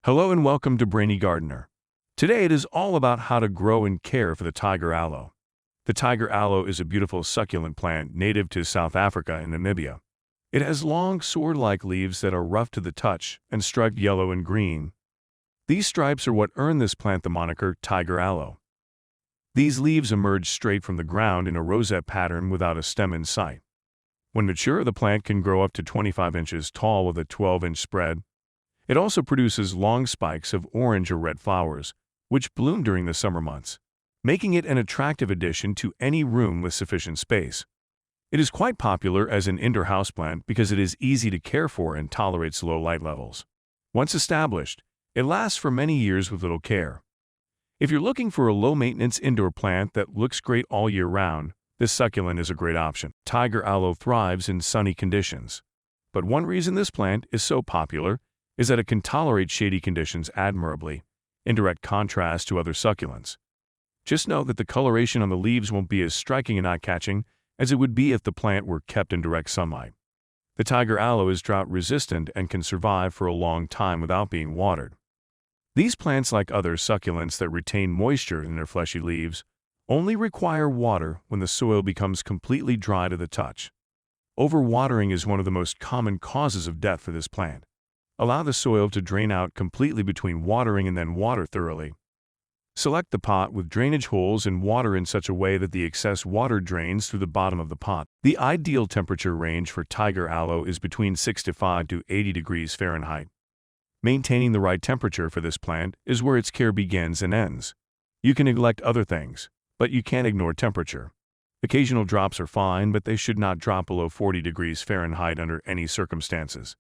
Hello and welcome to Brainy Gardener. Today it is all about how to grow and care for the Tiger Aloe. The Tiger Aloe is a beautiful succulent plant native to South Africa and Namibia. It has long, sword-like leaves that are rough to the touch and striped yellow and green. These stripes are what earn this plant the moniker Tiger Aloe. These leaves emerge straight from the ground in a rosette pattern without a stem in sight. When mature, the plant can grow up to 25 inches tall with a 12-inch spread. It also produces long spikes of orange or red flowers, which bloom during the summer months, making it an attractive addition to any room with sufficient space. It is quite popular as an indoor houseplant because it is easy to care for and tolerates low light levels. Once established, it lasts for many years with little care. If you're looking for a low-maintenance indoor plant that looks great all year round, this succulent is a great option. Tiger Aloe thrives in sunny conditions. But one reason this plant is so popular is that it can tolerate shady conditions admirably, in direct contrast to other succulents. Just know that the coloration on the leaves won't be as striking and eye-catching as it would be if the plant were kept in direct sunlight. The Tiger Aloe is drought-resistant and can survive for a long time without being watered. These plants, like other succulents that retain moisture in their fleshy leaves, only require water when the soil becomes completely dry to the touch. Overwatering is one of the most common causes of death for this plant. Allow the soil to drain out completely between watering and then water thoroughly. Select the pot with drainage holes and water in such a way that the excess water drains through the bottom of the pot. The ideal temperature range for Tiger Aloe is between 65 to 80 degrees Fahrenheit. Maintaining the right temperature for this plant is where its care begins and ends. You can neglect other things, but you can't ignore temperature. Occasional drops are fine, but they should not drop below 40 degrees Fahrenheit under any circumstances.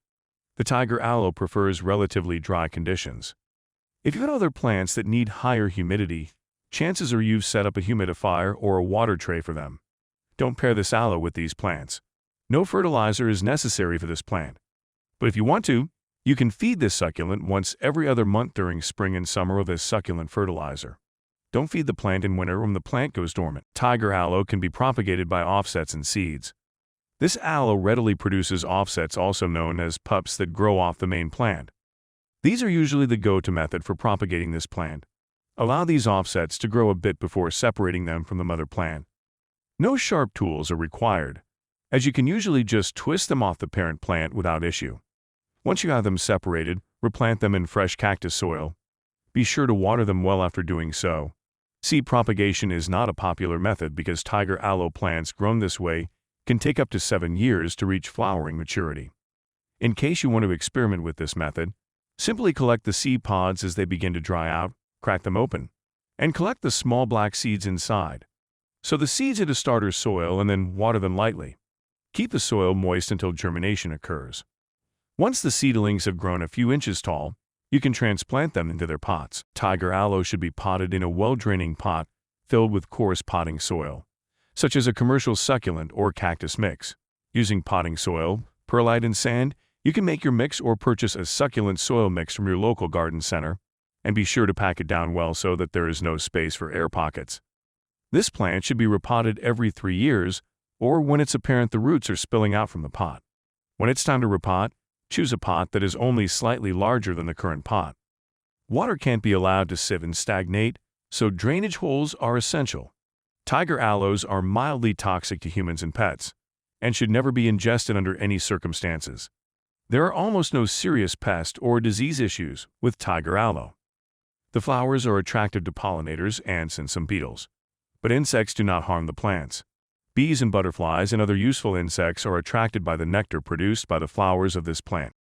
The Tiger Aloe prefers relatively dry conditions. If you have other plants that need higher humidity, chances are you've set up a humidifier or a water tray for them. Don't pair this aloe with these plants. No fertilizer is necessary for this plant. But if you want to, you can feed this succulent once every other month during spring and summer with a succulent fertilizer. Don't feed the plant in winter when the plant goes dormant. Tiger Aloe can be propagated by offsets and seeds. This aloe readily produces offsets, also known as pups, that grow off the main plant. These are usually the go-to method for propagating this plant. Allow these offsets to grow a bit before separating them from the mother plant. No sharp tools are required, as you can usually just twist them off the parent plant without issue. Once you have them separated, replant them in fresh cactus soil. Be sure to water them well after doing so. Seed propagation is not a popular method because Tiger Aloe plants grown this way can take up to 7 years to reach flowering maturity. In case you want to experiment with this method, simply collect the seed pods as they begin to dry out, crack them open, and collect the small black seeds inside. Sow the seeds into starter soil and then water them lightly. Keep the soil moist until germination occurs. Once the seedlings have grown a few inches tall, you can transplant them into their pots. Tiger Aloe should be potted in a well-draining pot filled with coarse potting soil, such as a commercial succulent or cactus mix. Using potting soil, perlite, and sand, you can make your mix or purchase a succulent soil mix from your local garden center, and be sure to pack it down well so that there is no space for air pockets. This plant should be repotted every 3 years, or when it's apparent the roots are spilling out from the pot. When it's time to repot, choose a pot that is only slightly larger than the current pot. Water can't be allowed to sieve and stagnate, so drainage holes are essential. Tiger aloes are mildly toxic to humans and pets, and should never be ingested under any circumstances. There are almost no serious pest or disease issues with Tiger Aloe. The flowers are attractive to pollinators, ants, and some beetles, but insects do not harm the plants. Bees and butterflies and other useful insects are attracted by the nectar produced by the flowers of this plant.